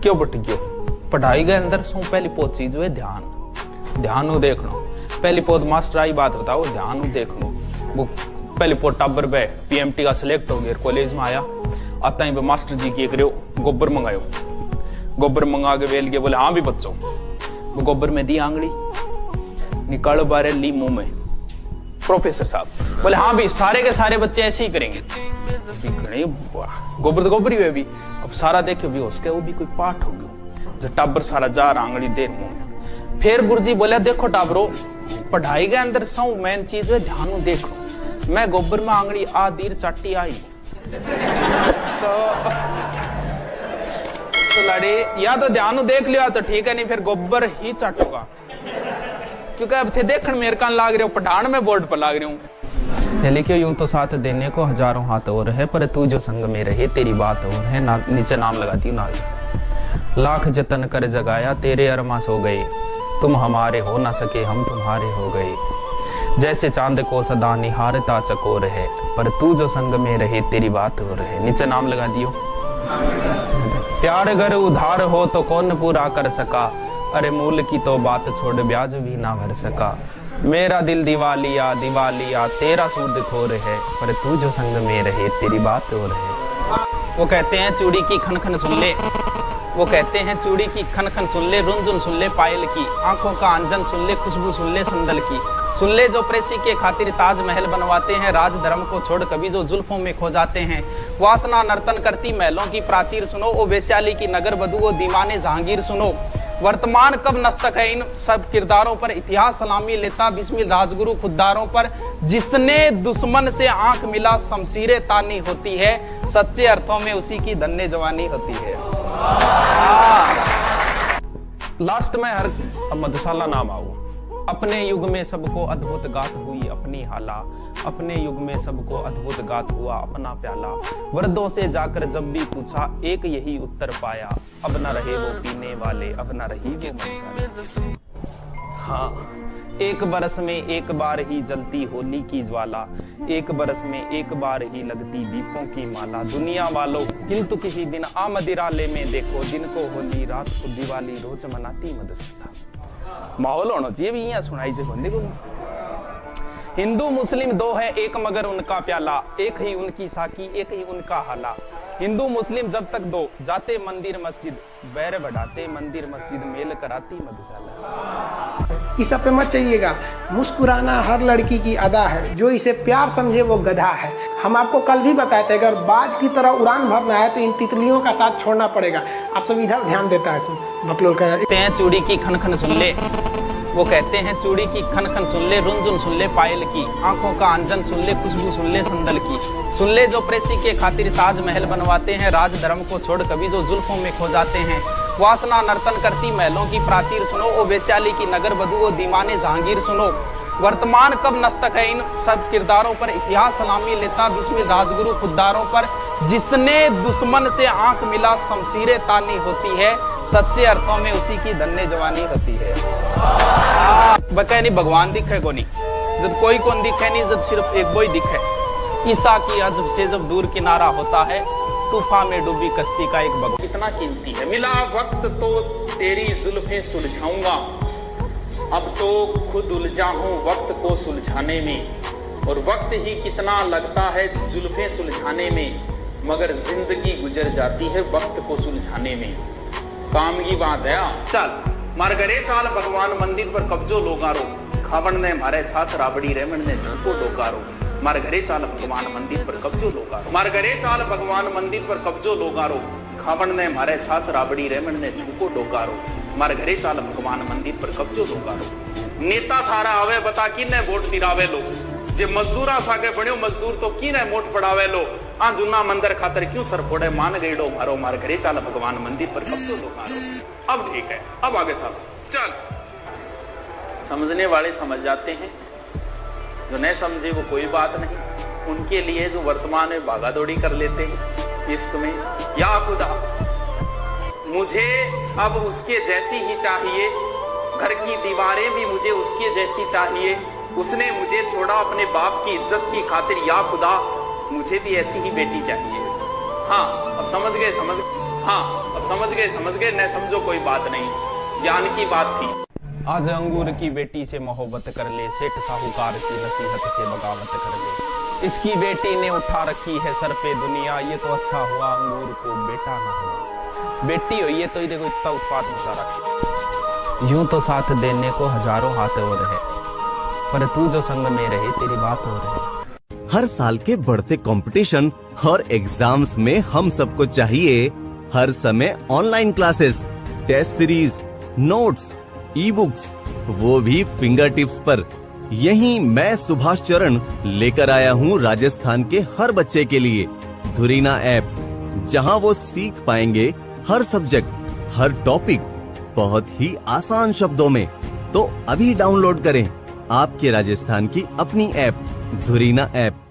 क्यों बट गयो? पढ़ाई के अंदर सो पहली पोत चीज है ध्यान। ध्यान नु देखनो। पहली पोत मास्टर आई बात बताओ, ध्यान नु देखनो। वो पहली पोत टाबर पे पीएमटी का सिलेक्ट हो गया, कॉलेज में आया, आता ही मास्टर जी की करो गोबर मंगायो। गोबर मंगा के वेल के बोले हाँ भी बच्चों, वो गोबर में दी आंगली निकालो बारे ली मुंह में। प्रोफेसर साहब बोले हाँ भी सारे के सारे बच्चे ऐसे ही करेंगे। गोबर तो गोबर ही हुए भी, अब सारा देखे भी उसके वो भी कोई पाठ हो गया। जब टाबर सारा जा रहा आंगली देर मुंह में। फिर गुरुजी बोले देखो टाबरो, पढ़ाई के अंदर सब मेन चीज है ध्यान देखो। मैं गोबर में आंगली आ दीर चाटी आई तो लड़े या तो ध्यान देख लिया तो ठीक है, नहीं फिर गोबर ही चाटूगा, क्योंकि अब थे देखने मेरे कान लाग रहे हो, पठान में बोर्ड पर लाग रही हूँ। लिखियो यूं तो साथ देने को हजारों हाथ और है, पर तू जो संग में रहे तेरी बात और है। नीचे नाम लगाती हूँ नाल। लाख जतन कर जगाया तेरे अरमा सो गए, तुम हमारे हो ना सके हम तुम्हारे हो गए। जैसे चांद को सदा निहारता चकोर है, पर तू जो संग में रहे तेरी बात और है। नीचे नाम लगा दियो। प्यार अगर उधार हो तो कौन पूरा कर सका, अरे मूल की तो बात छोड़ ब्याज भी ना भर सका। मेरा दिल दिवालिया दिवालिया तेरा सूद खोर है, पर तू जो संग में रहे तेरी बात और है। वो कहते हैं चूड़ी की खन खन सुन ले, वो कहते हैं चूड़ी की खन खन सुन ले, रुनझुन सुन ले पायल की, आंखों का अंजन सुन ले, खुशबू सुन ले संदल की। सुन ले जो प्रेसी के खातिर ताजमहल बनवाते हैं, राज धर्म को छोड़ कभी जो जुल्फों में खो जाते हैं। वासना नर्तन करती महलों की प्राचीर सुनो, ओ वैश्याली की नगर बधू ओ दीवाने जहांगीर सुनो। वर्तमान कब नस्तक है इन सब किरदारों पर, इतिहास सलामी लेता बिस्मिल राजगुरु खुद्दारों पर। जिसने दुश्मन से आंख मिला शमशीरें तानी होती है, सच्चे अर्थों में उसी की धन्य जवानी होती है। लास्ट में हर मधुशाला नाम आऊ। अपने युग में सबको अद्भुत गात हुई अपनी हाला, अपने युग में सबको अद्भुत गात हुआ अपना प्याला। वर्दों से जाकर जब भी पूछा एक यही उत्तर पाया, अब न रहे वो पीने वाले अब न रही वो मसाले। हाँ, एक बरस में एक बार ही जलती होली की ज्वाला, एक बरस में एक बार ही लगती दीपों की माला। दुनिया वालों किंतु किसी दिन आ मदिराले में देखो, दिन को होली रात को दिवाली रोज मनाती मधुशाला। माहौल होना चाहिए भी यहाँ सुनाई से बंदे को। हिंदू मुस्लिम दो है एक मगर उनका प्याला, एक ही उनकी साकी एक ही उनका हाला। हिंदू मुस्लिम जब तक दो जाते मंदिर मस्जिद, बैर बढ़ाते मंदिर मस्जिद मेल कराती मधुशाला। इस सब पे मत चाहिएगा। मुस्कुराना हर लड़की की अदा है, जो इसे प्यार समझे वो गधा है। हम आपको कल भी बताए थे अगर बाज की तरह उड़ान भरना है तो इन तितलियों का साथ छोड़ना पड़ेगा। आप सब इधर ध्यान देता है बकलोल का। चूड़ी की खन खन सुन ले, वो कहते हैं चूड़ी की खन खन सुन ले, रुनझुन सुन ले पायल की, आंखों का अंजन सुन ले, खुशबू सुन ले संदल की। सुन ले जो प्रेसी के खातिर ताजमहल बनवाते हैं, राज धर्म को छोड़ कभी जो जुल्फों में खो जाते हैं। वासना नर्तन करती महलों की प्राचीर सुनो, ओ वैश्याली की नगर बधू ओ दीवाने जहांगीर सुनो। वर्तमान कब नस्तक है इन सब किरदारों पर, इतिहास सलामी लेता बिस्मिल राजगुरु खुद्दारों पर। जिसने दुश्मन से आंख मिला शमशीरें तानी होती है, सच्चे अर्थों में उसी की धन्य जवानी होती है। बकै नहीं भगवान दिखे को नहीं, जब कोई कौन दिखे नहीं, जब सिर्फ एक वो ही दिखे। ईसा की अजब से जब दूर किनारा होता है, तूफान में डूबी कश्ती का एक भगवान कितना कीमती है। मिला वक्त तो तेरी जुल्फें सुलझाऊंगा, अब तो खुद उलझा हूं वक्त को सुलझाने में। और वक्त ही कितना लगता है जुल्फें सुलझाने में, मगर जिंदगी गुजर जाती है वक्त को सुलझाने में। काम की बात है। चल मार घरे चाल भगवान मंदिर पर कब्जो लोगारो, खावण ने मारे छाछ राबड़ी रेमन ने झूको डोकारो। मार घरे चाल भगवान मंदिर पर कब्जो लोगारो, मार घरे चाल भगवान मंदिर पर कब्जो लोगारो। खावण ने मारे छाछ राबड़ी रेमन ने झूको डोकारो। मार घरे चाल भगवान मंदिर पर कब्जो लोगारो। नेता थारा आवे बता किने वोट दिरावे लो, जे मजदूरा सागे बण्यो मजदूर तो किने मोट पड़ावे लो। आ जुना मंदिर खातर क्यों सर फोड़े मान गईडो मारो, मार घरे चाल भगवान मंदिर पर कब्जो लोगारो। अब ठीक है, अब आगे चलो। चल समझने वाले समझ जाते हैं, जो नहीं समझे वो कोई बात नहीं। उनके लिए जो वर्तमान में भागा दौड़ी कर लेते हैं इश्क में, या खुदा मुझे अब उसके जैसी ही चाहिए, घर की दीवारें भी मुझे उसके जैसी चाहिए। उसने मुझे छोड़ा अपने बाप की इज्जत की खातिर, या खुदा मुझे भी ऐसी ही बेटी चाहिए। हाँ अब समझ गए, समझ गए। हाँ, अब समझ गए, न समझो कोई बात नहीं, ज्ञान की बात थी। आज अंगूर की बेटी से मोहब्बत कर ले, सेठ साहूकार की नसीहत से बगावत कर ले। इसकी बेटी ने उठा रखी है सर पे दुनिया, ये तो अच्छा हुआ अंगूर को बेटा ना हुआ। बेटी हुई है तो ये देखो इतना उत्पाद मचा रखा। यूं तो साथ देने को हजारों हाथ और है, पर तू जो संग में रहे तेरी बात और है। हर साल के बढ़ते कंपटीशन और एग्जाम्स में हम सबको चाहिए हर समय online classes, test series, notes, e books, वो भी फिंगर टिप्स पर। यही मैं सुभाष चरण लेकर आया हूँ राजस्थान के हर बच्चे के लिए धुरीना ऐप, जहाँ वो सीख पाएंगे हर सब्जेक्ट, हर टॉपिक बहुत ही आसान शब्दों में। तो अभी डाउनलोड करें आपके राजस्थान की अपनी ऐप धुरीना ऐप।